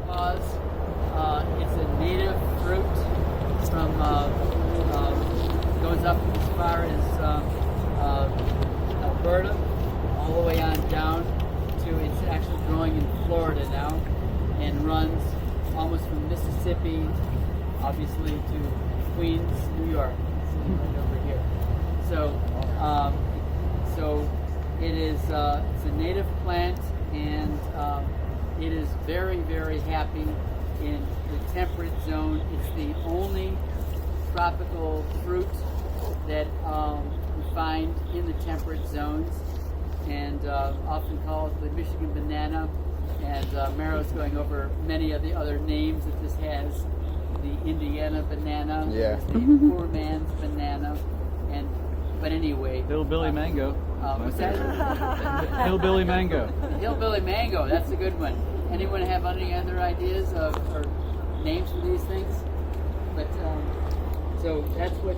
pawpaws. It's a native fruit from goes up as far as Alberta, all the way on down to it's actually growing in Florida now, and runs almost from Mississippi, obviously, to Queens, New York, sitting right over here. So it is it's a native plant, and it is very, very happy in the temperate zone. It's the only tropical fruit that we find in the temperate zones, and often called the Michigan banana. And Maro's going over many of the other names that this has. The Indiana banana, yeah. The poor man's banana, but anyway. Hillbilly mango. What's that? Hillbilly mango. Hillbilly mango, that's a good one. Anyone have any other ideas or names for these things? But so that's what.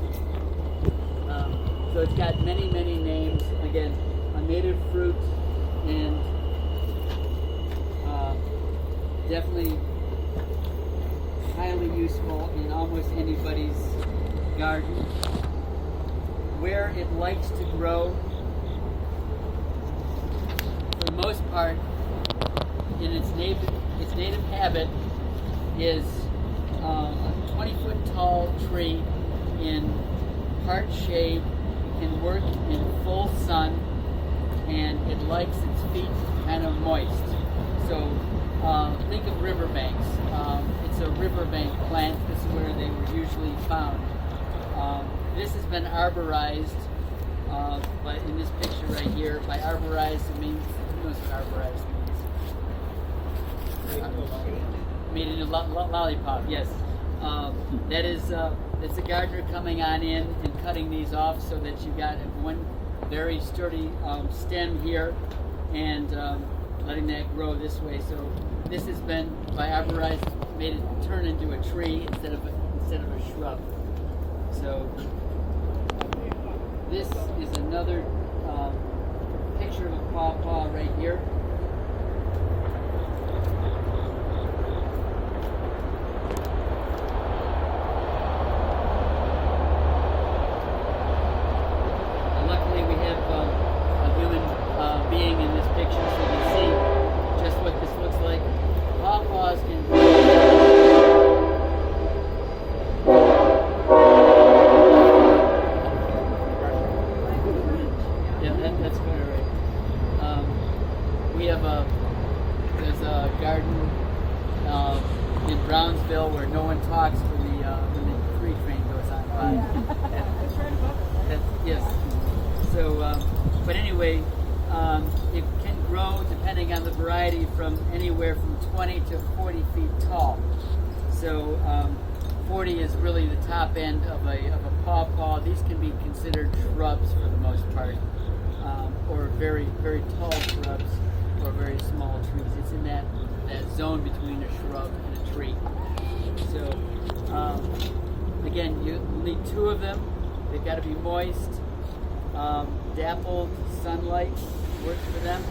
So it's got many, many names. Again, a native fruit, and definitely highly useful in almost anybody's garden. Where it likes to grow, for the most part, in its native habitat, is a 20-foot tall tree in part shade, can work in full sun, and it likes its feet kind of moist. So think of riverbanks. It's a riverbank plant. This is where they were usually found. This has been arborized, but in this picture right here, by arborized it means, who knows what arborized means? Made into lollipop, yes. That is, it's a gardener coming on in and cutting these off so that you got one very sturdy stem here, and letting that grow this way. So this has been, by arborized, made it turn into a tree instead of a shrub. So this is another picture of a pawpaw right here. And luckily we have a human being in this picture, so you can see just what this looks like. Pawpaws can there's a garden in Brownsville where no one talks when the tree train goes on by. Yes. So, but anyway, it can grow, depending on the variety, from anywhere from 20 to 40 feet tall. So 40 is really the top end of a pawpaw. These can be considered shrubs for the most part, or very, very tall shrubs, or very small trees. It's in that zone between a shrub and a tree. So again, you need two of them. They've got to be moist. Dappled sunlight works for them.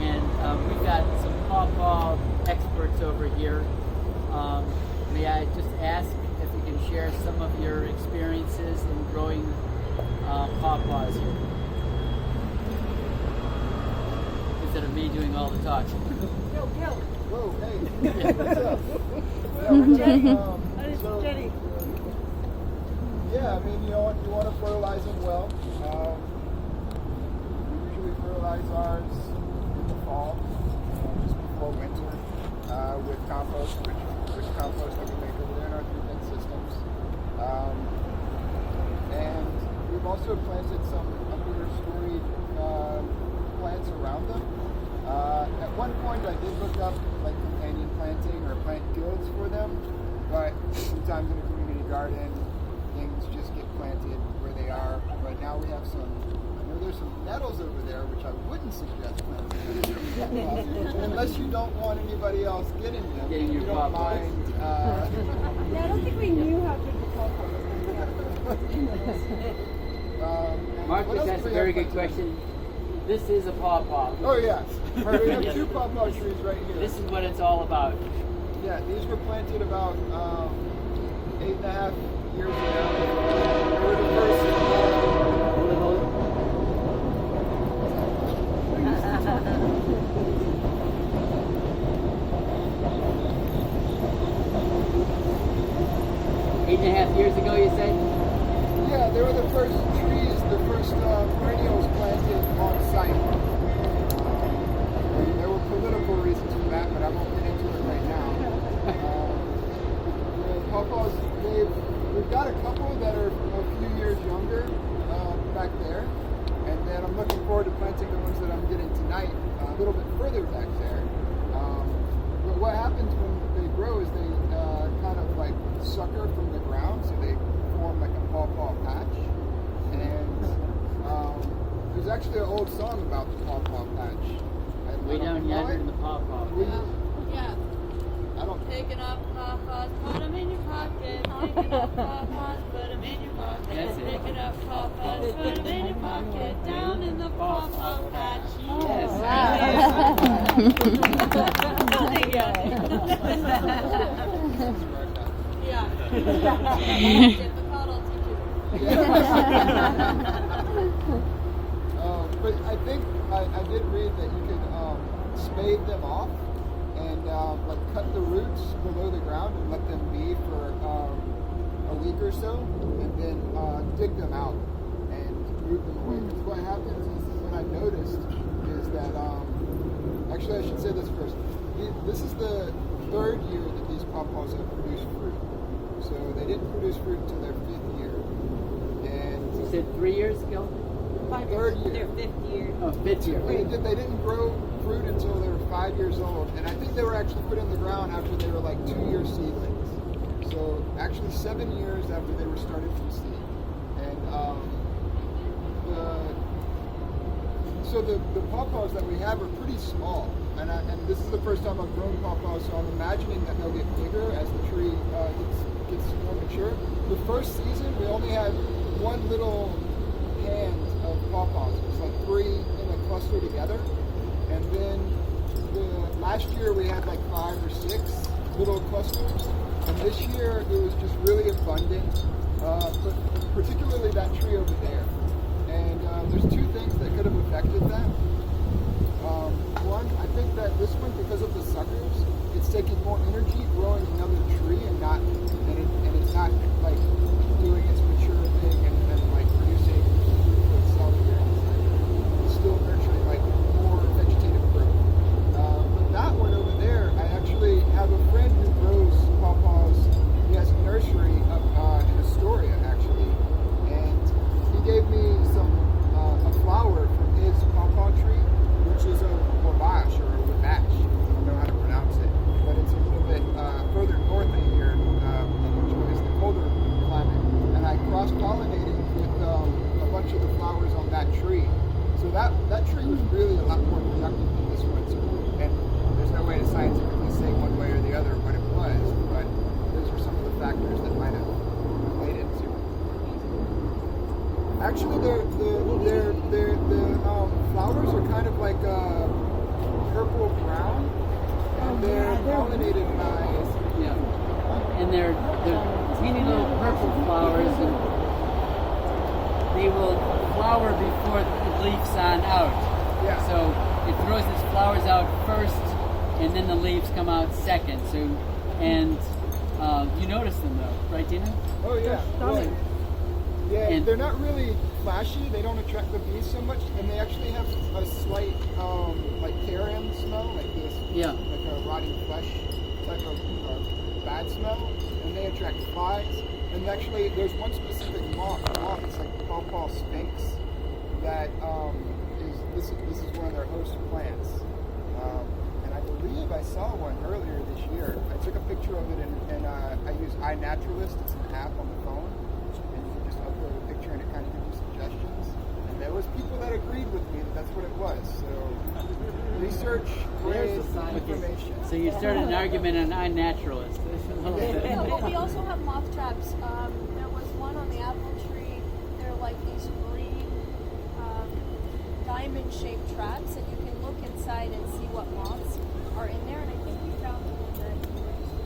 And we've got some pawpaw experts over here. May I just ask if you can share some of your experiences in growing pawpaws here? Instead of me doing all the talking. Whoa, hey. What's up? Yeah, So, Jenny. Yeah, I mean, you want to fertilize them well. We usually fertilize ours in the fall, just before winter, with compost, which compost that we make over there in our 3-bin systems. And we've also planted some understory plants around them. At one point I did look up like companion planting or plant guilds for them, but sometimes in a community garden things just get planted where they are. Right now we have I know there's some nettles over there which I wouldn't suggest planting unless you don't want anybody else getting them. Getting your you don't mind. Yeah, I don't think we knew how big the pawpaw was. Mark just asked a very good question. This is a pawpaw. Oh yes. We have 2 pawpaw trees right here. This is what it's all about. Yeah, these were planted about 8.5 years ago. They were the first. Hold it. 8.5 years ago, you said? Yeah, they were the first trees, the first perennials planted on site. And there were political reasons for that, but I won't get into it right now. The pawpaws, we've got a couple that are a few years younger back there, and then I'm looking forward to planting the ones that I'm getting tonight a little bit further back there. But what happens when they grow is they kind of like sucker from the ground, so they form like a pawpaw patch. And there's actually an old song about the pawpaw patch. Way down yonder in the pawpaw. Yeah. I don't. Picking up pawpaws, put them in your pocket. Picking up pawpaws, put them in your pocket. That's it. Picking up pawpaws, put them in your pocket. Down in the pawpaw patch. Yes. Yeah. Difficult, I'll teach you. But I think I did read that you could spade them off and like cut the roots below the ground and let them be for a week or so, and then dig them out and move them away. Because what happens is what I noticed is that actually I should say this first. This is the third year that these pawpaws have produced fruit. So they didn't produce fruit until their 5th year. And You said 3 years ago? third year. Their 5th year. Oh, 5th year. They didn't grow fruit until they were 5 years old, and I think they were actually put in the ground after they were like 2-year seedlings. So actually 7 years after they were started from seed. And so the pawpaws that we have are pretty small, and this is the first time I've grown pawpaws, so I'm imagining that they'll get bigger as the tree gets more mature. The first season we only had one little hand of pawpaws. It was like 3 in a cluster together. And then last year we had like 5 or 6 little clusters. And this year it was just really abundant, but particularly that tree over there. And there's 2 things that could have affected that. One, I think that this one, because of the suckers, it's taking more energy growing another tree and it's not like doing its mature thing and like producing itself here. It's still nurturing like more vegetative growth. But that one over there, I actually have a friend who grows pawpaws. He has a nursery up in Astoria actually, and he gave me a flower from his pawpaw tree, which is a wabash or a wabash. I don't know how to pronounce it, but it's a little bit further north of here, which is the colder climate. And I cross-pollinated with a bunch of the flowers on that tree. So that tree was really a lot more productive than this one. So, and there's no way to scientifically say one way or the other what it was, but those are some of the factors that might have played into it. Actually, the flowers are kind of like purple brown, and they're pollinated by. Yeah. And they're teeny little purple flowers, and they will flower before it leaves on out. Yeah. So it throws its flowers out first, and then the leaves come out second. So, and you notice them though, right, Dina? Oh yeah. Yeah, And- they're not really flashy. They don't attract the bees so much, and they actually have a slight like carrion smell, like this, Yeah. like a rotting flesh type of bad smell, and they attract flies. And actually, there's one specific moth. It's like the pawpaw sphinx that this is one of their host plants. And I believe I saw one earlier this year. I took a picture of it, and I use iNaturalist. It's an app on the phone. Just upload a picture and it kind of gives you suggestions. And there was people that agreed with me that that's what it was. So research is information. So you started an argument on iNaturalist. No, but we also have moth traps. There was one on the apple tree. They're like these green diamond-shaped traps, and you can look inside and see what moths are in there. And I think we found the one that you were just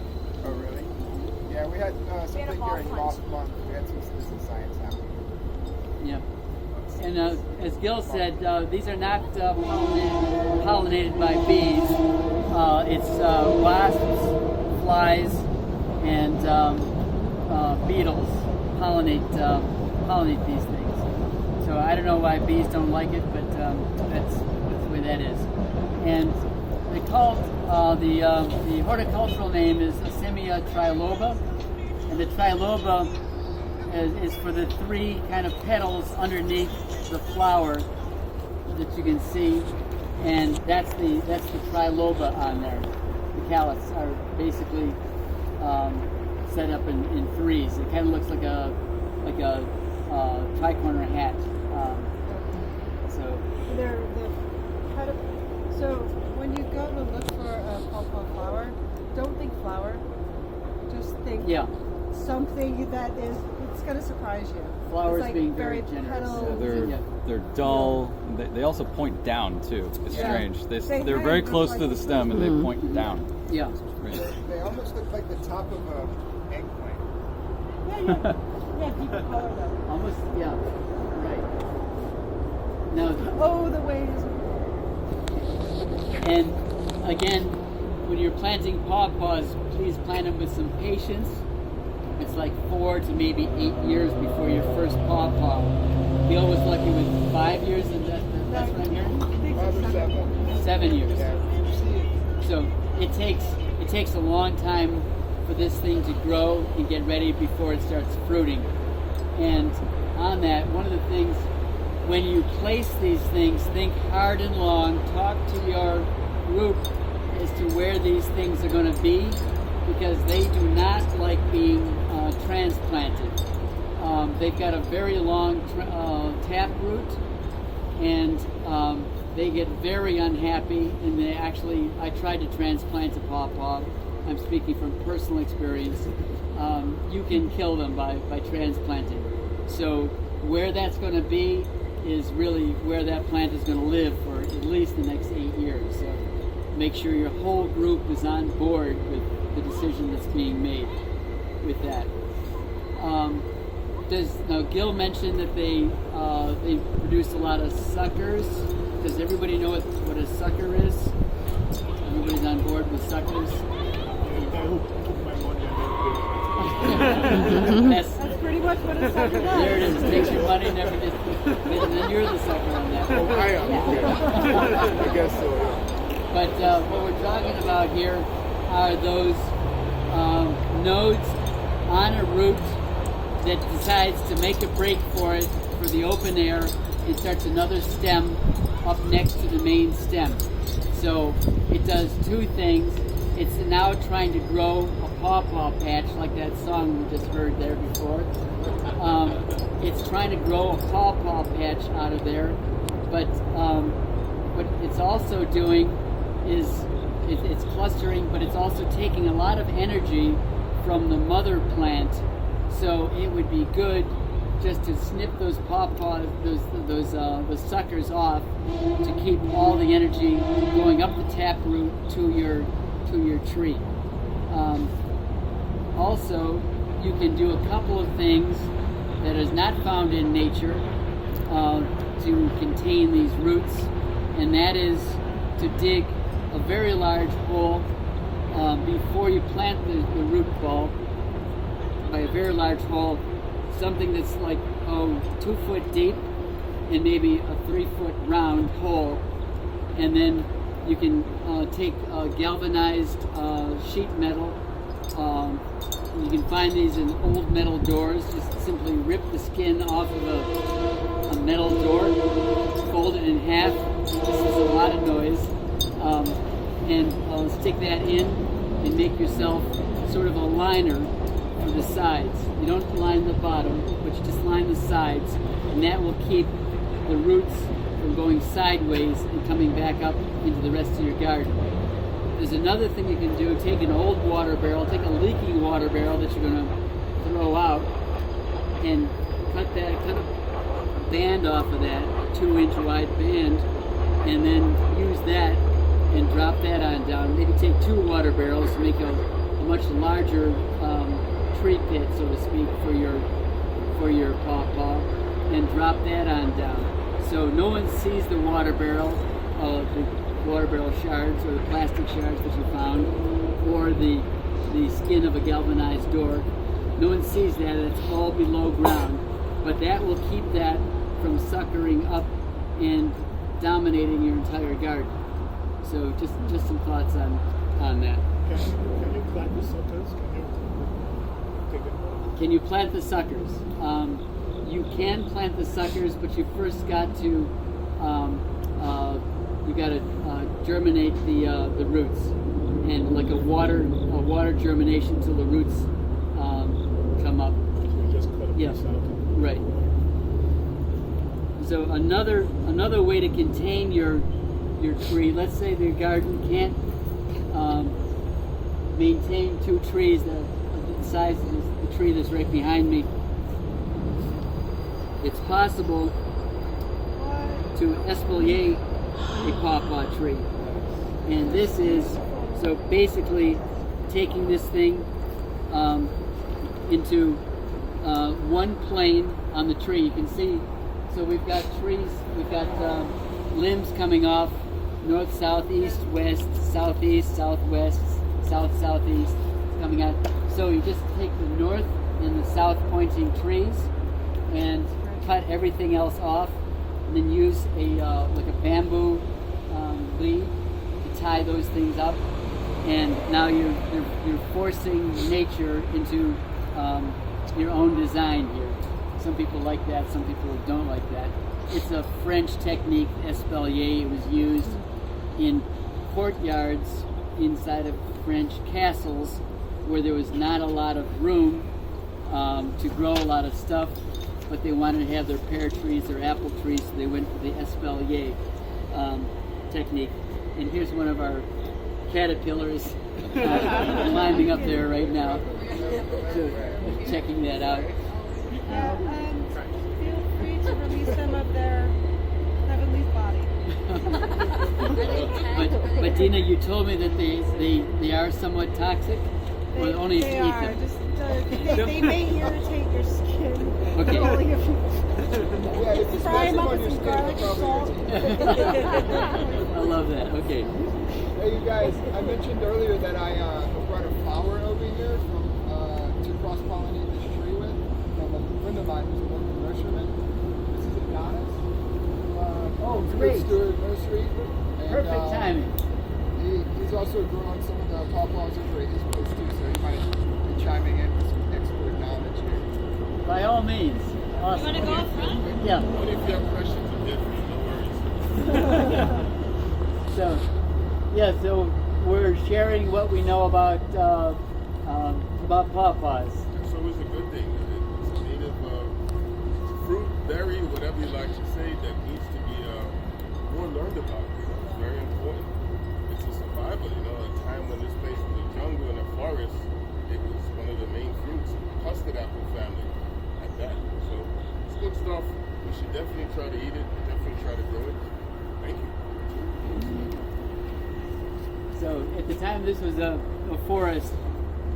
had something here in moth Moth hunt. Month. We had some citizen science happening. Yeah. And as Gil said, these are not pollinated by bees. It's wasps, flies, and beetles pollinate these things. So I don't know why bees don't like it, but that's the way that is. And they call the horticultural name is Asimina triloba, and the triloba is for the three kind of petals underneath the flower that you can see, and that's the triloba on there. The calyx are basically set up in threes. It kind of looks like a tri-corner hat. So So when you go to look for a pawpaw flower, don't think flower. Just think something that is, it's going to surprise you. Flowers it's like being very generous. petals. They're dull. They also point down too. It's strange. They're They very look close like to the stem and they point down. Yeah. They almost look like the top of an eggplant. Yeah, deeper color though. Almost, yeah. Right. Now, Oh, the way it is. and again, when you're planting pawpaws, please plant them with some patience. It's like 4 to maybe 8 years before your first pawpaw. Bill was lucky with 5 years, and that's what I'm hearing? 5 or 7. 7 years. Yeah, you see it. So it takes a long time for this thing to grow and get ready before it starts fruiting. And on that, one of the things, when you place these things, think hard and long, talk to your group as to where these things are going to be, because they do not like being transplanted. They've got a very long tap root, and they get very unhappy, and I tried to transplant a pawpaw. I'm speaking from personal experience. You can kill them by transplanting. So where that's going to be is really where that plant is going to live for at least the next 8 years. So make sure your whole group is on board with the decision that's being made with that. Now Gil mentioned that they produce a lot of suckers. Does everybody know what a sucker is? Everybody's on board with suckers? That's pretty much what a sucker does. There it is. Takes your money, never gets. And then you're the sucker on that. Oh, I am. Yeah. I guess so. Yeah. But what we're talking about here are those nodes on a root that decides to make a break for it for the open air and starts another stem up next to the main stem. So it does two things. It's now trying to grow a pawpaw patch, like that song we just heard there before. It's trying to grow a pawpaw patch out of there, but what it's also doing is it's clustering, but it's also taking a lot of energy from the mother plant. So it would be good just to snip those pawpaws, those suckers off, to keep all the energy going up the taproot to your tree. Also, you can do a couple of things that is not found in nature to contain these roots, and that is to dig a very large hole before you plant the root ball. By a very large hole, something that's like 2 foot deep and maybe a 3 foot round hole, and then you can take galvanized sheet metal. You can find these in old metal doors. Just simply rip the skin off of a metal door, fold it in half. This is a lot of noise. And stick that in and make yourself sort of a liner for the sides. You don't line the bottom, but you just line the sides, and that will keep the roots from going sideways and coming back up into the rest of your garden. There's another thing you can do. Take an old water barrel, take a leaky water barrel that you're going to throw out, and cut a band off of that, a 2-inch wide band, and then use that and drop that on down. Maybe take 2 water barrels to make a much larger tree pit, so to speak, for your pawpaw, and drop that on down. So no one sees the water barrel shards or the plastic shards that you found, or the skin of a galvanized door. No one sees that. It's all below ground, but that will keep that from suckering up and dominating your entire garden. So just some thoughts on that. Can you plant the suckers? Can you plant the suckers? You can plant the suckers, but you first got to germinate the roots, and like a water germination till the roots come up. You just cut a Yeah, piece out. right. So another way to contain your tree. Let's say the garden can't maintain 2 trees the size of the tree that's right behind me. It's possible to espalier a pawpaw tree, and this is so basically taking this thing into one plane on the tree. You can see, so we've got trees, we've got limbs coming off north, south, east, west, southeast, southwest, south, southeast coming out. So you just take the north and the south pointing trees and cut everything else off, and then use like a bamboo lead to tie those things up. And now you're forcing nature into your own design here. Some people like that, some people don't like that. It's a French technique, espalier. It was used in courtyards inside of French castles where there was not a lot of room to grow a lot of stuff, but they wanted to have their pear trees, their apple trees, so they went for the espalier technique. And here's one of our caterpillars climbing up there right now, checking that out. Feel free to release them of their heavenly body. But Dina, you told me that they are somewhat toxic, or only if you eat them. They may irritate your skin. Okay. Only if you Yeah, if you fry smash them them up on your with some skin, garlic they'll salt. I love that. Okay. Hey, you guys, I mentioned earlier that I brought a flower over here from to cross-pollinate this tree with from a friend of mine who's a local nurseryman. This is Adonis. Great. Stewart Nursery. And, Perfect timing. He's also growing some of the pawpaws over at his place too, so he might be chiming in with some expert knowledge here. By all means. Awesome. You want to go up front? Yeah. What if you have questions? I'm definitely no worries. So we're sharing what we know about pawpaws. It's always a good thing. It's a native fruit, berry, whatever you like to say, that needs to be more learned about. It's very important. It's a survival, a time when this place was a jungle and a forest. It was one of the main fruits, custard apple family at that. So it's good stuff. We should definitely try to eat it, definitely try to grow it. Thank you. So at the time this was a forest,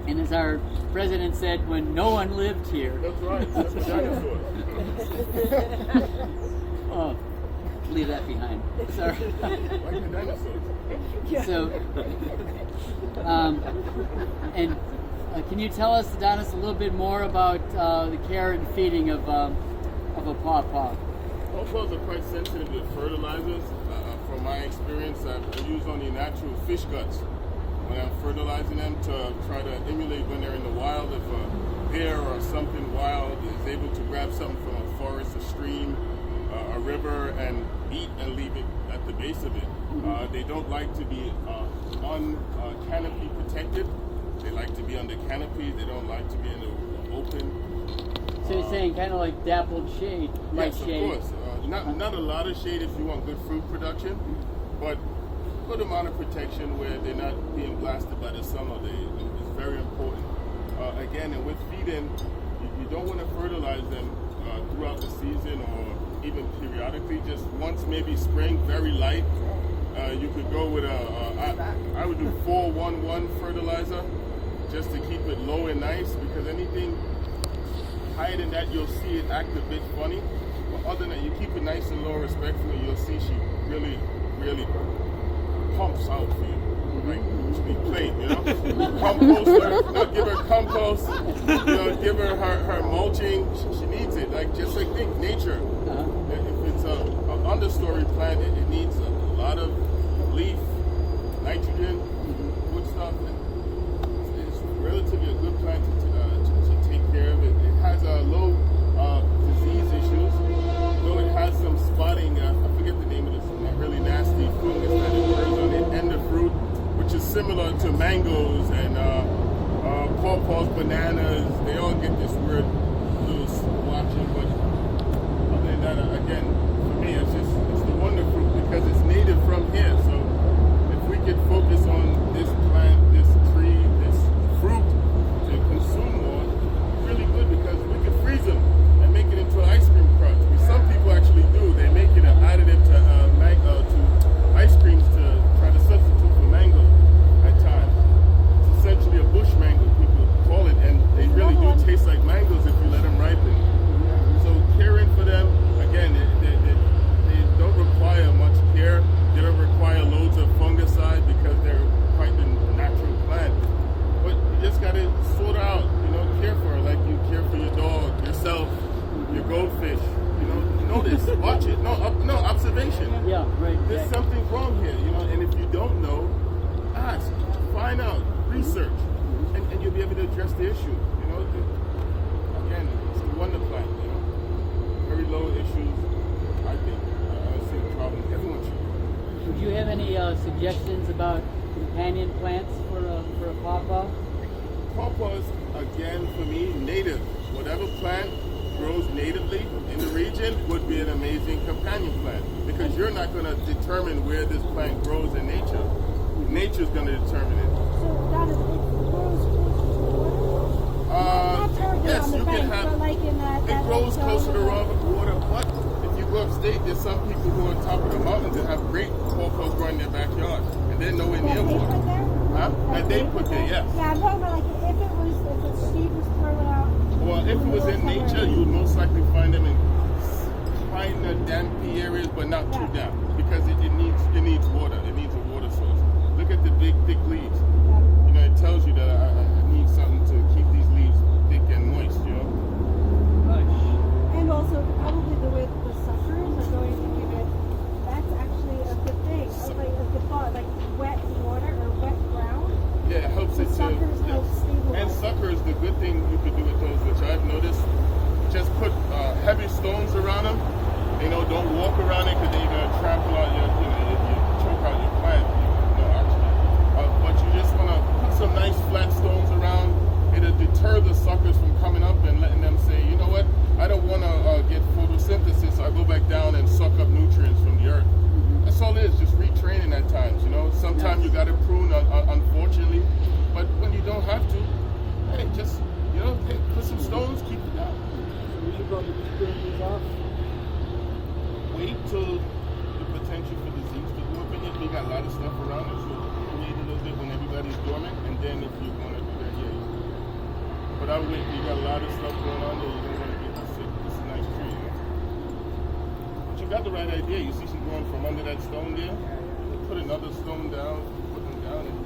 and as our president said, when no one lived here. That's right. That's a dinosaur. Oh, leave that behind. Sorry. Like the dinosaurs. So, and can you tell us, Adonis, a little bit more about the care and feeding of a pawpaw? Pawpaws are quite sensitive to fertilizers. From my experience, I use only natural fish guts when I'm fertilizing them to try to emulate when they're in the wild. If a bear or something wild is able to grab something from a forest, a stream, a river, and eat and leave it at the base of it. They don't like to be on canopy protected. They like to be under canopy. They don't like to be in the open. So you're saying kind of like dappled shade, light Yes, shade. of course. Not a lot of shade if you want good fruit production, but good amount of protection where they're not being blasted by the sun all day is very important. Again, and with feeding, you don't want to fertilize them throughout the season or even periodically. Just once, maybe spring, very light. You could go with I would do 4-1-1 fertilizer, just to keep it low and nice, because anything higher than that, you'll see it act a bit funny. But other than that, you keep it nice and low, respectfully, you'll see she really, really pumps out for you. Like, she be played, you know? Compost her, give her compost, give her her mulching. She needs it. Like, just like think nature. If it's an understory plant, it needs a lot of leaf, nitrogen, good stuff. And it's relatively a good plant to take care of. It has a low disease issues, though it has some spotting. I forget the name of this really nasty fungus that occurs on the end of fruit, which is similar to mangoes and pawpaws, bananas. They all get this weird little splotching, but other than that, again, for me, it's the wonder fruit because it's native from here. So if we could focus on this plant, this tree, this fruit to consume more, really good, because we could freeze them and make it into an ice cream crunch. Some people actually do. They make it an additive to ice creams to try to substitute for mango at times. It's essentially a bush mango, people call it, and they really do taste like mangoes if you let them ripen. So caring for them, again, they don't require much care. They don't require loads of fungicide because they're quite a natural plant. But you just got to sort out, care for her like you care for your dog, yourself, your goldfish. Notice, watch it. No, observation. Yeah, right. There's something wrong here, and if you don't know, ask, find out, research, and you'll be able to address the issue. Again, it's a wonder plant, very low issues, I think. I don't see the problem. Everyone should. Would you have any suggestions about companion plants for a pawpaw? Pawpaws, again, for me, native. Whatever plant grows natively in the region would be an amazing companion plant, because you're not going to determine where this plant grows in nature. Nature's going to determine it. So that is, it grows yes, you can have. It grows closer to raw water, but if you go upstate, there's some people who are on top of the mountains that have great pawpaws growing in their backyard, and they're nowhere near water. That they put there, yes. Yeah, I'm talking about like if the seed was thrown out. Well, if it was in nature, you would most likely find them in kind of dampy areas, but not too damp, because it needs water. It needs a water source. Look at the big, thick leaves. It tells you that I need something to keep these leaves thick and moist. And also, probably the way that the suckers are going to give it, that's actually a good thing. Like wet water or wet ground. Yeah, it helps it to. Suckers help stabilize. And suckers, the good thing you could do with those, which I've noticed, just put heavy stones around them. Don't walk around it because then you're gonna trample out you choke out your plant. But you just wanna put some nice flat stones around. It'll deter the suckers from coming up and letting them say, you know what, I don't wanna get photosynthesis. I go back down and suck up nutrients from the earth. That's all it is, just retraining at times. Sometimes you gotta prune, unfortunately, but when you don't have to, hey, just put some stones, keep it down. We should go to turn these off. Wait till the potential for disease to go up in it. We got a lot of stuff around us, so wait a little bit when everybody's dormant, and then if you want to do that, yeah. But I would wait. You got a lot of stuff going on there. You don't want to get sick. It's a nice tree. But you got the right idea. You see she's going from under that stone there. You put another stone down, put them down, and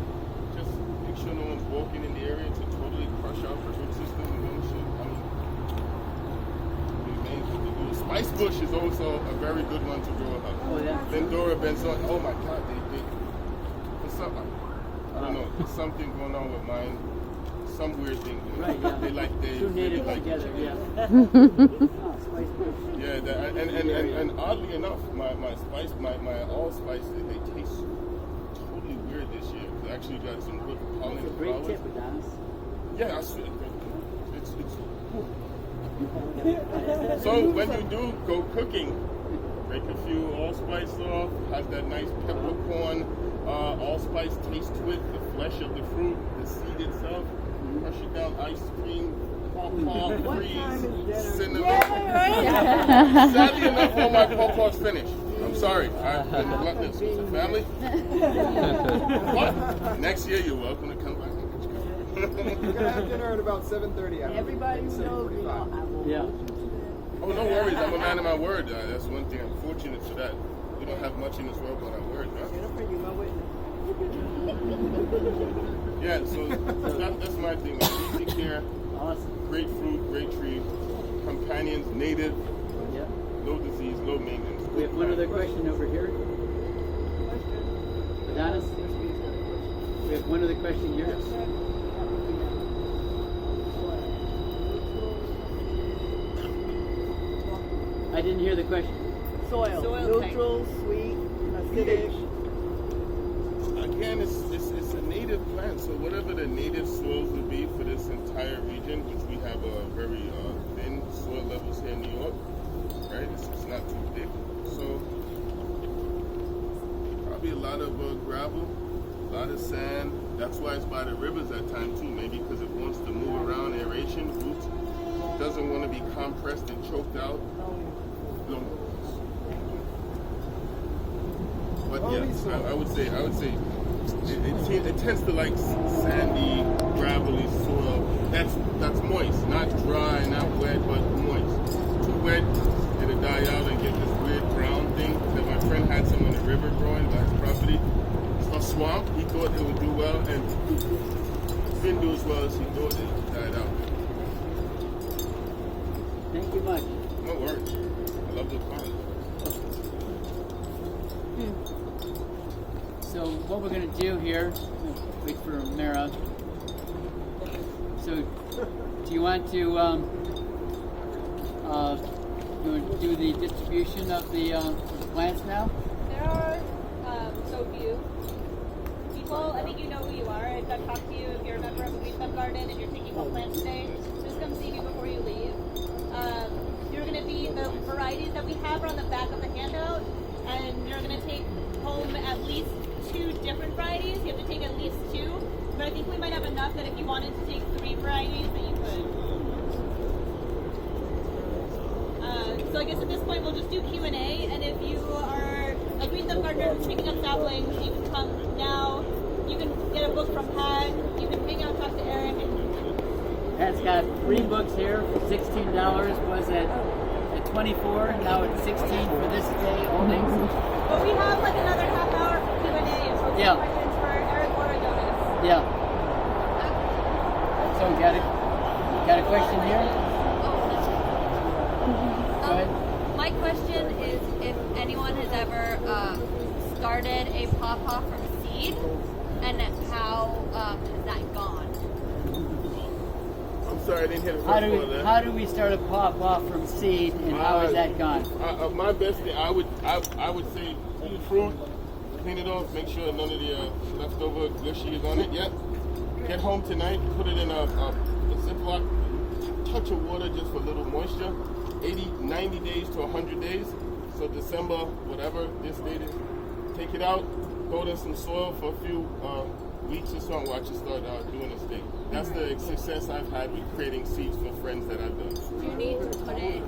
just make sure no one's walking in the area to totally crush out the root system and all shit. Spice bush is also a very good one to grow up. Oh, yeah. Lindora benzoin. Oh my God, they for some, I don't know. There's something going on with mine. Some weird thing. Right, yeah. They two natives like together, yeah. Yeah, and oddly enough, my allspice, they taste totally weird this year. They actually got some good pollen It's a great flowers. tip, Adonis. Yeah, I see. It's So when you do go cooking, break a few allspice off, has that nice peppercorn allspice taste to it, the flesh of the fruit, the seed itself, crush it down, ice cream, pawpaw, freeze, cinnamon. Sadly enough, all my pawpaws finished. I'm sorry, I've been gluttonous with the family. But next year, you're welcome to come back and We're gonna have dinner at about 7:30. Everybody knows we all 7:45. have Yeah. Oh, no worries. I'm a man of my word. That's one thing. I'm fortunate for that. We don't have much in this world but our word, huh? you my witness. Yeah, so that's my thing. Easy care, Awesome. great fruit, great tree, companions, native, Yeah. no disease, low maintenance. We have one other question over here. Adonis? We have one other question here. I didn't hear the question. Soil neutral, sweet, acidic. Again, it's a native plant, so whatever the native soils will be for this entire region, which we have a very thin soil levels here in New York, right? It's not too thick, so probably a lot of gravel, a lot of sand. That's why it's by the rivers at times too, maybe because it wants to move around, aeration, roots. Doesn't want to be compressed and choked out. But yeah, I would say it tends to like sandy, gravelly soil. That's moist, not dry, not wet, but moist. Too wet, it'll die out and get this weird brown thing. That my friend had some in the river growing by his property. It's a swamp. He thought it would do well, and didn't do as well as he thought. It died out. Thank you much. No worries. I love the plant. So what we're going to do here, wait for Mara. So do you want to do the distribution of the plants now? There are so few people. I think you know who you are. I've talked to you. If you're a member of the Green Thumb Garden and you're taking home plants today, just come see me before you leave. You're going to be the varieties that we have are on the back of the handout, and you're going to take home at least 2 different varieties. You have to take at least 2, but I think we might have enough that if you wanted to take 3 varieties, that you could. So I guess at this point we'll just do Q&A, and if you are a Green Thumb Gardener who's picking up saplings, you can come now. You can get a book from Pat. You can hang out, talk to Eric. Pat's got 3 books here for $16. Was at 24, and now it's 16 for this day only. But we have like another half hour for Q&A, so Yeah. questions for Eric or Adonis. Yeah. So got a question here? Go ahead. My question is if anyone has ever started a pawpaw from seed, and how has that gone? I'm sorry, I didn't hear the first part of that. How do we start a pawpaw from seed, and how has that gone? My best thing, I would say pull the fruit, clean it off, make sure none of the leftover gushy is on it yet. Get home tonight, put it in a Ziploc, touch of water just for a little moisture. 90 days to 100 days. So December, whatever this date is, take it out, throw it in some soil for a few weeks or so and watch it start doing its thing. That's the success I've had with creating seeds for friends that I've done. Do you need to put it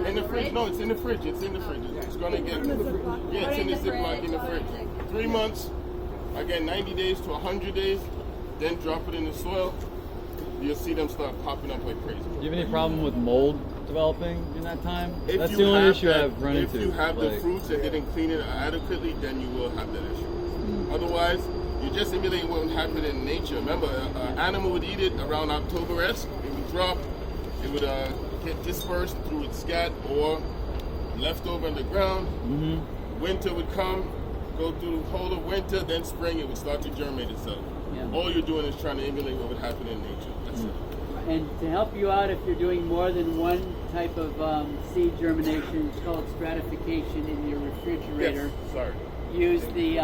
in the fridge? No, it's in the fridge. It's in the fridge. It's gonna get it's in the Ziploc in the fridge. 3 months, again 90 days to 100 days, then drop it in the soil. You'll see them start popping up like crazy. Do you have any problem with mold developing in that time? If That's you the only have issue I've run If into. you have the fruits and didn't clean it adequately, then you will have that issue. Otherwise, you just emulate what would happen in nature. Remember, an animal would eat it around October-esque. It would drop. It would get dispersed through its scat or left over in the ground. Mm-hmm. Winter would come, go through the whole of winter, then spring it would start to germinate itself. Yeah. All you're doing is trying to emulate what would happen in nature. That's it. And to help you out, if you're doing more than one type of seed germination, it's called stratification in your refrigerator. Yes. Sorry. Use the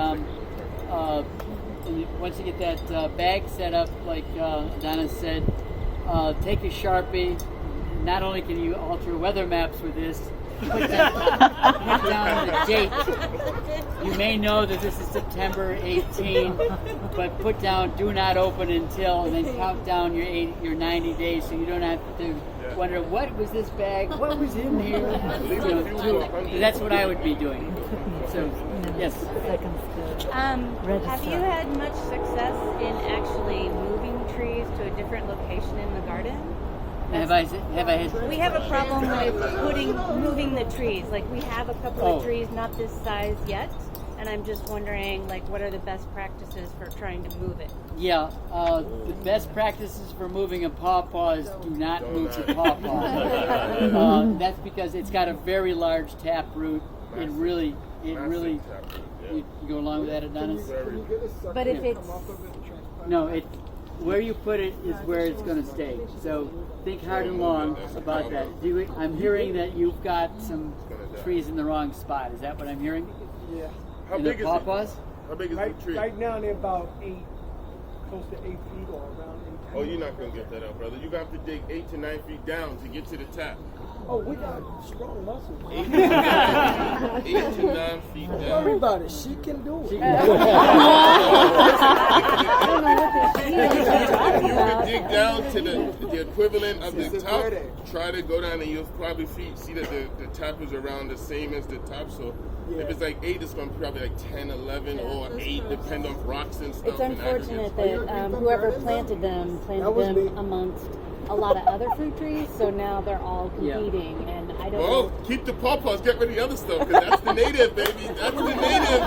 once you get that bag set up, like Donna said, take a Sharpie. Not only can you alter weather maps with this, put down the date. You may know that this is September 18, but put down do not open until, and then count down your 90 days, so you don't have to wonder what was this bag, what was in here. That's what I would be doing. So, yes. Have you had much success in actually moving trees to a different location in the garden. Have I had? We have a problem with moving the trees. Like we have a couple of trees not this size yet, and I'm just wondering, like, what are the best practices for trying to move it? Yeah, the best practices for moving a pawpaw is do not move the pawpaw. That's because it's got a very large tap root. It really. You go along with that, Adonis? But if it's no, where you put it is where it's going to stay. So think hard and long about that. I'm hearing that you've got some trees in the wrong spot. Is that what I'm hearing? Yeah. How big is pawpaws? it? How big is the tree? Right now they're about 8, close to 8 feet or around 8 feet. Oh, you're not going to get that out, brother. You got to dig 8 to 9 feet down to get to the tap. Oh, we got strong muscles. 8 to 9 feet down. Don't worry about it. She can do it. You can dig down to the equivalent of the top. Try to go down and you'll probably see that the top is around the same as the top. So if it's like 8, it's going to be probably like 10, 11, or 8, depend on rocks and stuff. It's unfortunate that whoever planted them amongst a lot of other fruit trees, so now they're all competing, and I don't know. Keep the pawpaws, get rid of the other stuff, because that's the native, baby. That's the native.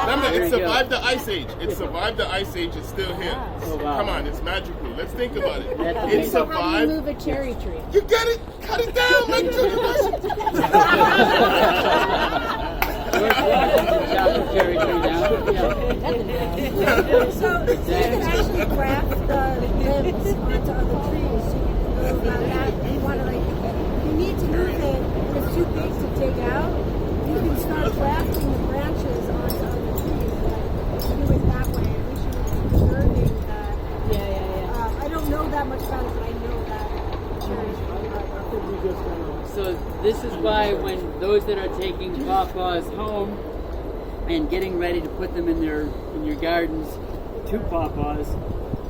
Remember, it survived the Ice Age. It survived the Ice Age. It's still here. Oh, wow. Come on, it's magical. Let's think about it. It So how do you survived. move a cherry tree? You get it? Cut it down, like Junior Washington. So you can actually graft the limbs onto other trees. So you can go about that. You want to you need to move it when it's too big to dig out. You can start grafting the branches onto other trees. Do it that way. At least you're preserving that. I don't know that much about it, but I know that cherries. So this is why when those that are taking pawpaws home and getting ready to put them in your gardens, 2 pawpaws,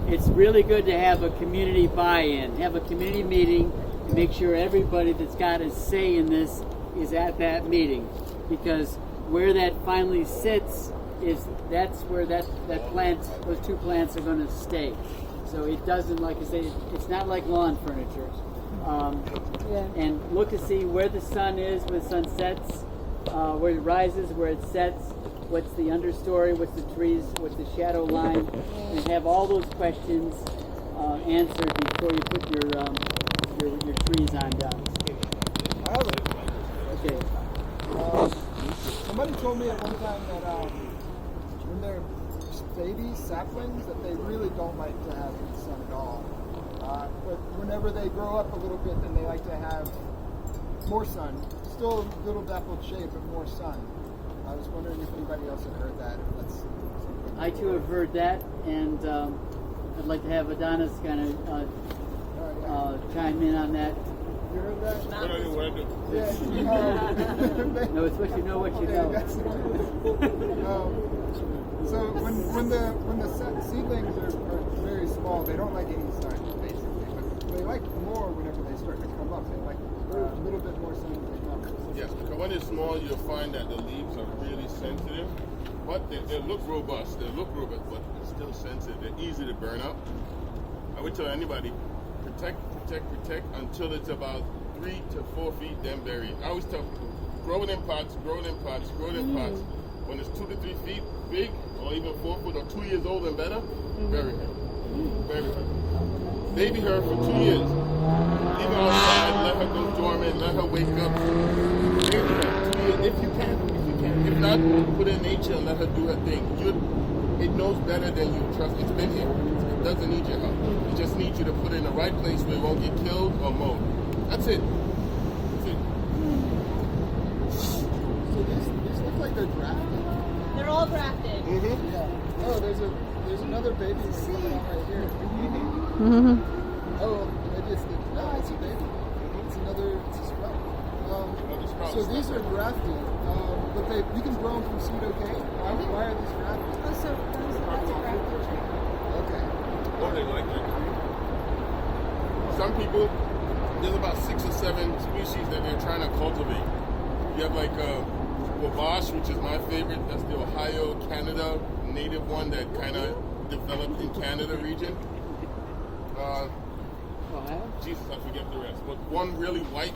it's really good to have a community buy-in, have a community meeting, and make sure everybody that's got a say in this is at that meeting, because where that finally sits that's where that plant, those 2 plants are going to stay. So it doesn't, like I say, it's not like lawn furniture. And look to see where the sun is when the sun sets, where it rises, where it sets, what's the understory, what's the trees, what's the shadow line, and have all those questions answered before you put your trees on down. Okay. Somebody told me at one time that when they're baby saplings, that they really don't like to have the sun at all. But whenever they grow up a little bit, then they like to have more sun. Still a little dappled shade, but more sun. I was wondering if anybody else had heard that. I too have heard that, and I'd like to have Adonis kind of chime in on that. You heard that? No, it's what you know, what you know. So when the seedlings are very small, they don't like any sun, basically. But they like more whenever they start to come up. They like a little bit more sun when they come. Yes, because when it's small, you'll find that the leaves are really sensitive, but they look robust. They look robust, but they're still sensitive. They're easy to burn up. I would tell anybody, protect until it's about 3 to 4 feet, then bury it. I always tell people, grow it in pots. When it's 2 to 3 feet big, or even 4 foot or 2 years old and better, bury her. Bury her. Baby her for 2 years. Leave her outside, let her go dormant, let her wake up. Baby her 2 years, if you can. If not, put her in nature and let her do her thing. It knows better than you trust. It's been here. It doesn't need your help. It just needs you to put it in the right place where it won't get killed or mowed. That's it. So these look like they're grafted. They're all grafted. Yeah. Oh, there's another baby one coming out right here. Oh, maybe it's a baby. It's a sprout. So these are grafted, but you can grow them from seed, okay? Why are these grafted? Oh, so that's a grafted tree. Okay. Or they like that. Some people, there's about 6 or 7 species that they're trying to cultivate. You have like Wabash, which is my favorite. That's the Ohio, Canada native one that kind of developed in Canada region. Ohio? Jesus, I forget the rest. But one really white,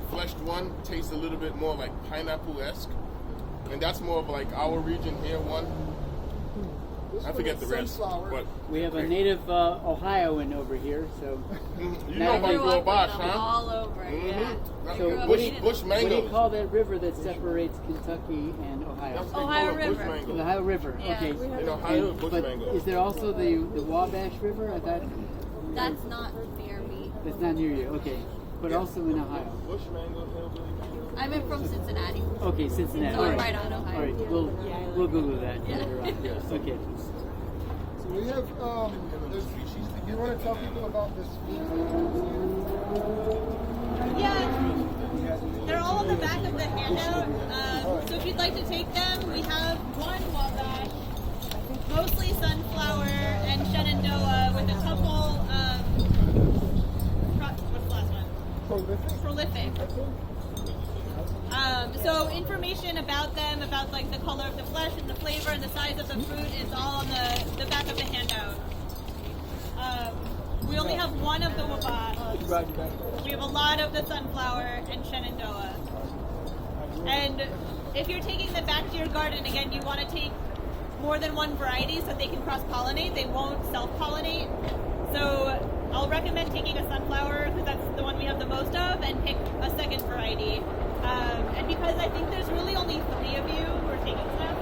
fleshed one tastes a little bit more like pineapple-esque. And that's more of like our region here one. I forget the rest. But we have a native Ohioan over here, so. You know about Wabash, huh? All over, yeah. So bush mangoes. What do you call that river that separates Kentucky and Ohio? Ohio River. The Ohio River. Yeah. Okay. In Ohio, bush but mangoes. is there also the Wabash River? I thought. That's not near me. That's not near you. Okay. But also in Ohio. Bush mango, hillbilly mango. I'm from Cincinnati. Okay, Cincinnati. So All I'm right. right on Ohio. All right. We'll Google that later on. Okay. So we have, you want to tell people about this Yeah, they're all on the back of the handout. So if you'd like to take them, we have one Wabash, mostly sunflower and Shenandoah, with a couple, what's the last one? Prolific. So information about them, about like the color of the flesh and the flavor and the size of the fruit is all on the back of the handout. We only have one of the Wabash. We have a lot of the sunflower and Shenandoah. And if you're taking them back to your garden, again, you want to take more than one variety so they can cross-pollinate. They won't self-pollinate. So I'll recommend taking a sunflower because that's the one we have the most of, and pick a second variety. And because I think there's really only 3 of you who are taking stuff,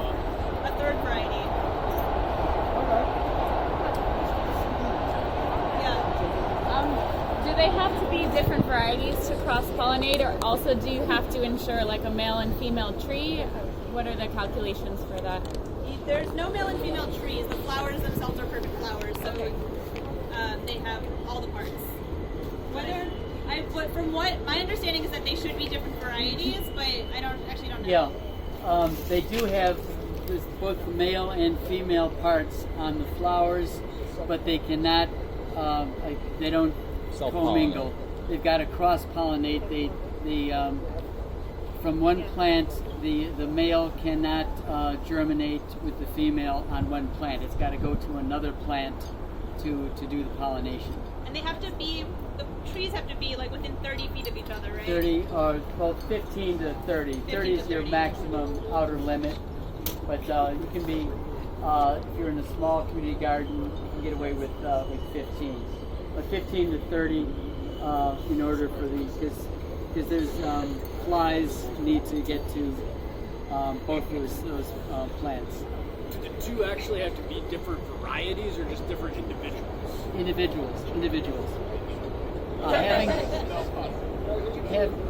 a third variety. Do they have to be different varieties to cross-pollinate, or also do you have to ensure like a male and female tree? What are the calculations for that? There's no male and female trees. The flowers themselves are perfect flowers, so they have all the parts. From what my understanding is that they should be different varieties, but I don't know. Yeah, they do have both the male and female parts on the flowers, but they cannot. They don't commingle. They've got to cross-pollinate. From one plant, the male cannot germinate with the female on one plant. It's got to go to another plant to do the pollination. And the trees have to be like within 30 feet of each other, right? 15 to 30. 30 is your maximum outer limit, but you can be, if you're in a small community garden, you can get away with 15. But 15 to 30 in order for these, because there's flies need to get to both those plants. Do the two actually have to be different varieties or just different individuals? Individuals.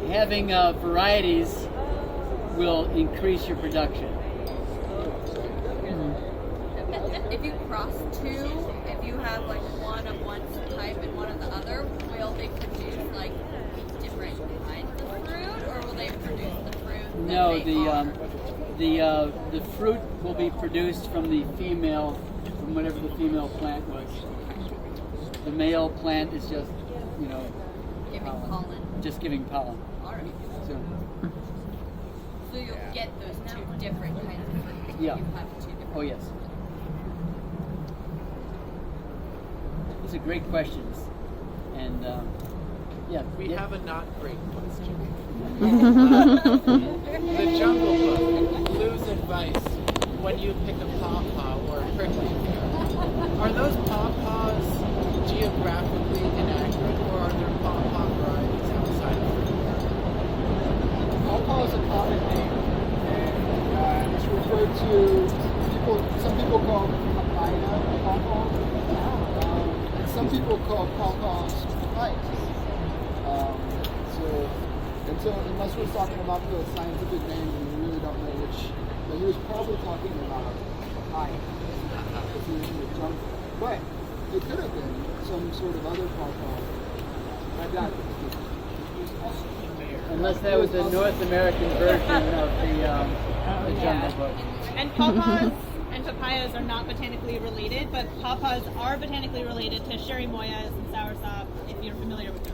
Having varieties will increase your production. If you cross two, if you have like one of one type and one of the other, will they produce like different kinds of fruit, or will they produce the fruit? No, the fruit will be produced from the female, from whatever the female plant was. The male plant is just, giving pollen. Just giving pollen. All right. So you'll get those two different kinds of fruit. Yeah. You have two different. Oh yes. These are great questions, and we have a not great question. The The Jungle Book, Blue's advice when you pick a pawpaw or a prickly pear. Are those pawpaws geographically inaccurate, or are there pawpaw varieties outside of it? Pawpaw is a common name, and it's referred to some people call papaya pawpaw, and some people call pawpaws papayas. So unless we're talking about the scientific name, we really don't know which. But he was probably talking about papaya if he was in the jungle. But it could have been some sort of other pawpaw. I doubt it. Unless that was the North American version of the Jungle Book. And pawpaws and papayas are not botanically related, but pawpaws are botanically related to cherimoyas and soursop, if you're familiar with those.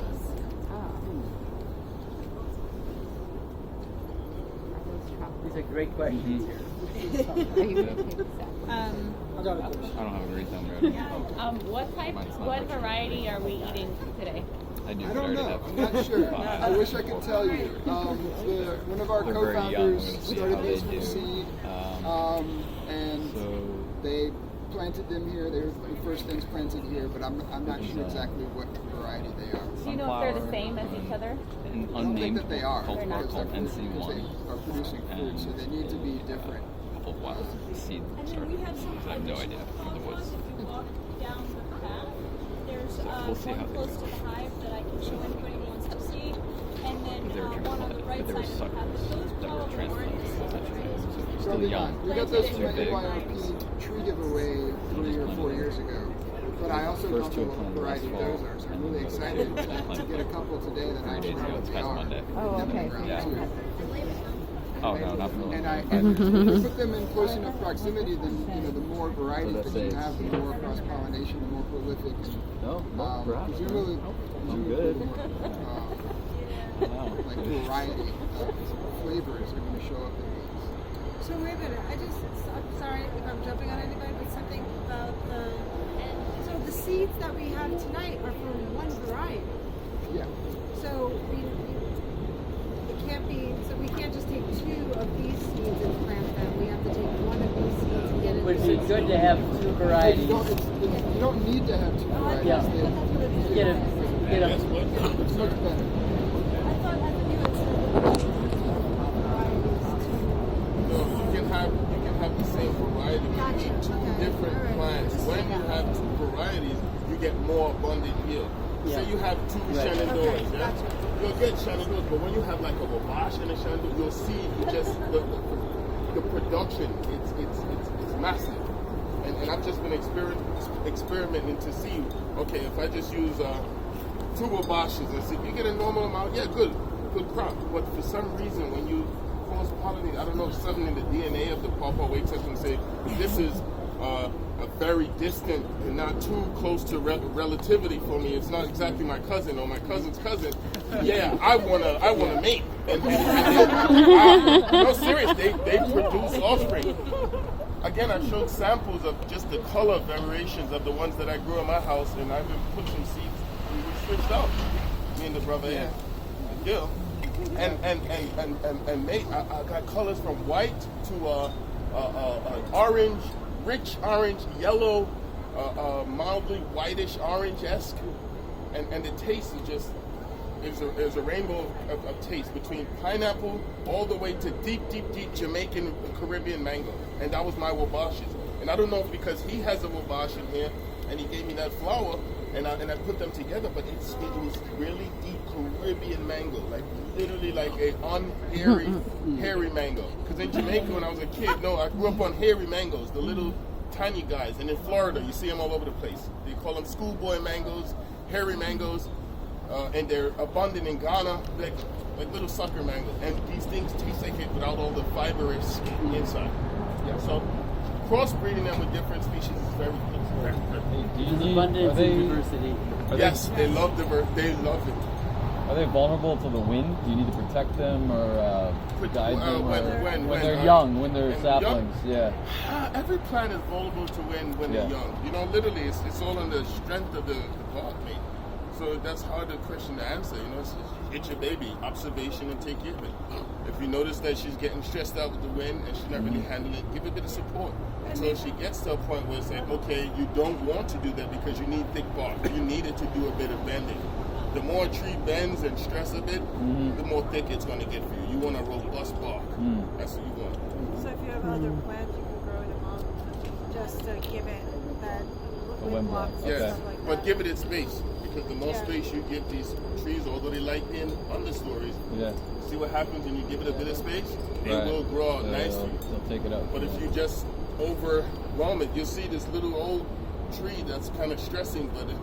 These are great questions here. I don't have a great time ready. What variety are we eating today? I do. I don't know. I'm not sure. I wish I could tell you. One of our co-founders started these from seed, and they planted them here. They were the first things planted here, but I'm not sure exactly what variety they are. Do you know if they're the same as each other? I don't think that they are, because they are producing fruit, so they need to be different. A couple of wild seed starters. I have no idea from the woods. If you walk down the path, there's We'll see how one they close to the hive that I can show anybody who wants to see, and then one on the right there were side of the path. suckers Those that were probably transplanted Probably still young. not. We got those from the Too big. NYRP tree giveaway 3 or 4 years ago. But I also don't know what variety those are, so I'm really excited to get a couple today that I actually know what they are. Oh, okay. Yeah. Oh no, not from the And if you put them in close enough proximity, then the more variety that you have, the more cross pollination, the more prolific. Presumably, like variety of flavors are going to show up in these. So wait a minute, I'm sorry if I'm jumping on anybody, but something about so the seeds that we have tonight are from one variety. Yeah. So we can't just take 2 of these seeds and plant them. We have to take 1 of these seeds and get it. It would be good to have 2 varieties. You don't need to have 2 varieties. Yeah. Get them. It's much better. You can have the same variety. You need 2 different plants. When you have 2 varieties, you get more abundant yield. Say you have 2 Shenandoahs, you'll get Shenandoahs, but when you have like a Wabash and a Shenandoah, you'll see just the production. It's massive. And I've just been experimenting to see, okay, if I just use 2 Wabashes and see if you get a normal amount, good crop. But for some reason, when you cross-pollinate, I don't know, something in the DNA of the pawpaw wakes up and say, this is a very distant and not too close to relativity for me. It's not exactly my cousin or my cousin's cousin. Yeah, I wanna mate. And no, serious, they produce offspring. Again, I showed samples of just the color variations of the ones that I grew in my house, and I've been putting some seeds. We switched out, me and the brother and Gil. And mate, I got colors from white to orange, rich orange, yellow, mildly whitish orange-esque, and the taste is just is a rainbow of taste between pineapple all the way to deep Jamaican Caribbean mango, and that was my Wabashes. And I don't know if because he has a Wabash in here and he gave me that flower and I put them together, but it was really deep Caribbean mango, like literally like a hairy mango. Because in Jamaica when I was a kid, I grew up on hairy mangoes, the little tiny guys, and in Florida you see them all over the place. They call them schoolboy mangoes, hairy mangoes, and they're abundant in Ghana, like little sucker mangoes. And these things taste like it without all the fibrous inside. Yeah, so crossbreeding them with different species is very good. Abundance and diversity. Yes, they love They love it. Are they vulnerable to the wind? Do you need to protect them or guide them? When they're young, when they're saplings, every plant is vulnerable to wind when they're young. Literally, it's all on the strength of the bark, mate. So that's hard a question to answer. It's your baby. Observation and take care of it. If you notice that she's getting stressed out with the wind and she's not really handling it, give her a bit of support. Until she gets to a point where it's like, okay, you don't want to do that because you need thick bark. You need it to do a bit of bending. The more a tree bends and stress a bit, the more thick it's going to get for you. You want a robust bark. That's what you want. So if you have other plants, you can grow them up just to give it that wind blocks and stuff like that. But give it its space. Because the more space you give these trees, although they like in understories, see what happens when you give it a bit of space? They will grow out nicely. They'll take it up. But if you just overwhelm it, you'll see this little old tree that's kind of stressing, but it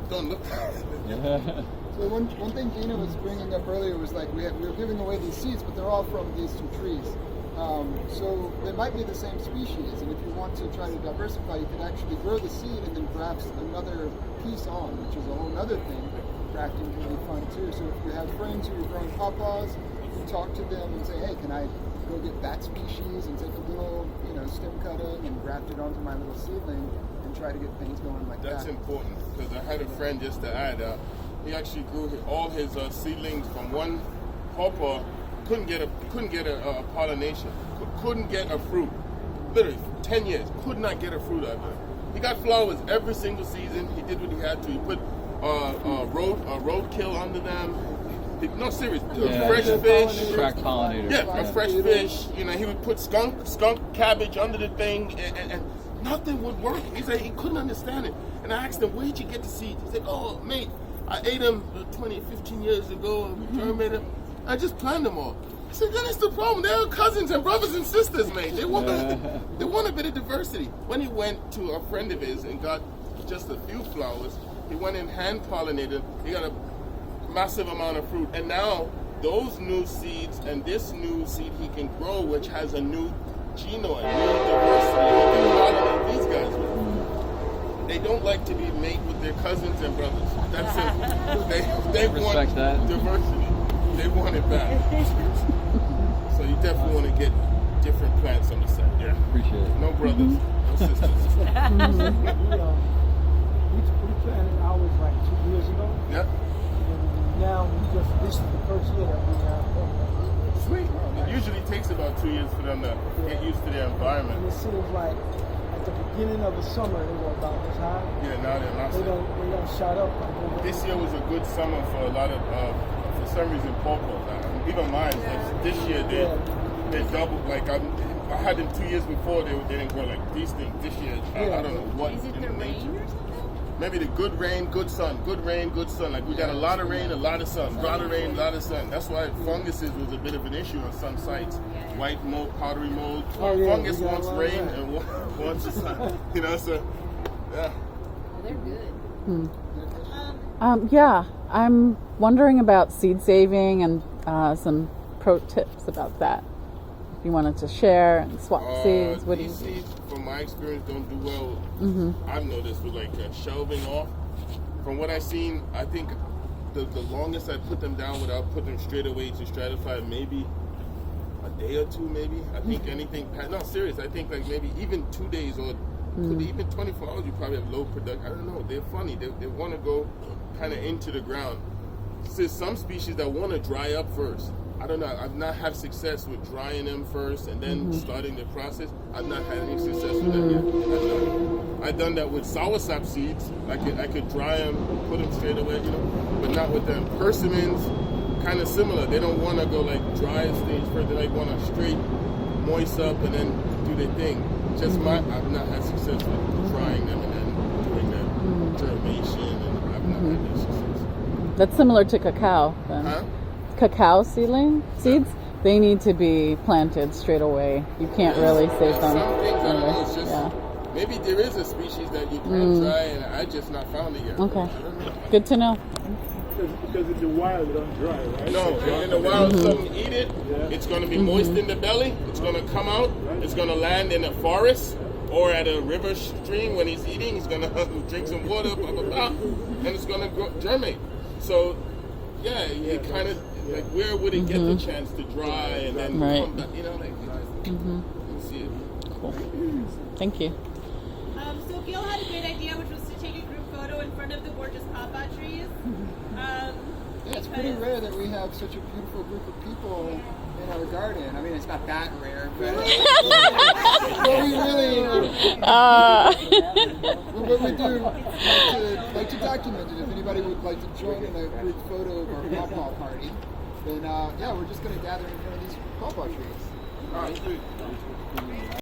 don't look like it. So one thing Gina was bringing up earlier was like we were giving away these seeds, but they're all from these 2 trees. So they might be the same species, and if you want to try to diversify, you could actually grow the seed and then graft another piece on, which is a whole other thing. Grafting can be fun too. So if you have friends who are growing pawpaws, you talk to them and say, hey, can I go get that species and take a little, stem cutting and graft it onto my little seedling and try to get things going like that. That's important, because I had a friend, just to add, he actually grew all his seedlings from one pawpaw. Couldn't get a pollination. Couldn't get a fruit. Literally 10 years, could not get a fruit out of it. He got flowers every single season. He did what he had to. He put roadkill under them. No, serious. Fresh fish. Crack pollinators. Yeah, a fresh fish. He would put skunk cabbage under the thing, and nothing would work. He said he couldn't understand it. And I asked him, where'd you get the seeds? He said, oh, mate, I ate them 20, 15 years ago. I germinated them. I just planted them all. I said, that's the problem. They're cousins and brothers and sisters, mate. They want a bit of diversity. When he went to a friend of his and got just a few flowers, he went and hand-pollinated. He got a massive amount of fruit. And now, those new seeds and this new seed he can grow, which has a new genome, new diversity, he can pollinate these guys with. They don't like to be mate with their cousins and brothers. That's it. They want that. Diversity. They want it back. So you definitely want to get different plants on the set. Yeah. Appreciate it. No brothers, no sisters. We planted ours like 2 years ago. Yep. And now this is the first year that we have. Sweet. It usually takes about 2 years for them to get used to their environment. And it seems like at the beginning of the summer they were about this high. Yeah, now they're not. They don't shot up. This year was a good summer for a lot of, for some reason, pawpaws. Even mine. This year they doubled. Like I had them 2 years before, they didn't grow like these things. This year, I don't know what. Is it the rain or something? Maybe the good rain, good sun. Good rain, good sun. Like we got a lot of rain, a lot of sun. A lot of rain, a lot of sun. That's why funguses was a bit of an issue on some sites. White mold, powdery mold. Fungus wants rain and wants the sun. So yeah. They're good. Yeah, I'm wondering about seed saving and some pro tips about that. If you wanted to share and swap seeds, what do you think? Seeds, from my experience, don't do well. I've noticed with like shelving off. From what I've seen, I think the longest I put them down without putting them straight away to stratify, maybe a day or two, maybe. I think anything, no, serious, I think like maybe even 2 days or even 24 hours, you probably have low production. I don't know, they're funny. They want to go kind of into the ground. There's some species that want to dry up first. I don't know. I've not had success with drying them first and then starting the process. I've not had any success with that yet. I've done that with soursop seeds. I could dry them, put them straight away, but not with them. Persimmons, kind of similar. They don't want to go like dry stage first. They like want to straight moist up and then do their thing. Just I've not had success with drying them and then doing that germination, and I've not had any success. That's similar to cacao then. Huh? Cacao seeds, they need to be planted straight away. You can't really save them. Some things, I don't know, it's just, maybe there is a species that you can try and I just not found it yet. Okay. Good to know. Because in the wild it don't dry, right? No, in the wild, something eat it, it's going to be moist in the belly, it's going to come out, it's going to land in a forest or at a river stream. When he's eating, he's going to drink some water, blah, blah, blah, and it's going to germinate. So, yeah, it kind of, like, where would it get the chance to dry and then come back, you see it. Cool. Thank you. So Gil had a great idea, which was to take a group photo in front of the gorgeous pawpaw trees. Yeah, it's pretty rare that we have such a beautiful group of people in our garden. I mean, it's not that rare, but what we really, what we do like to document it. If anybody would like to join in a group photo of our pawpaw party, then yeah, we're just going to gather in front of these pawpaw trees. All right.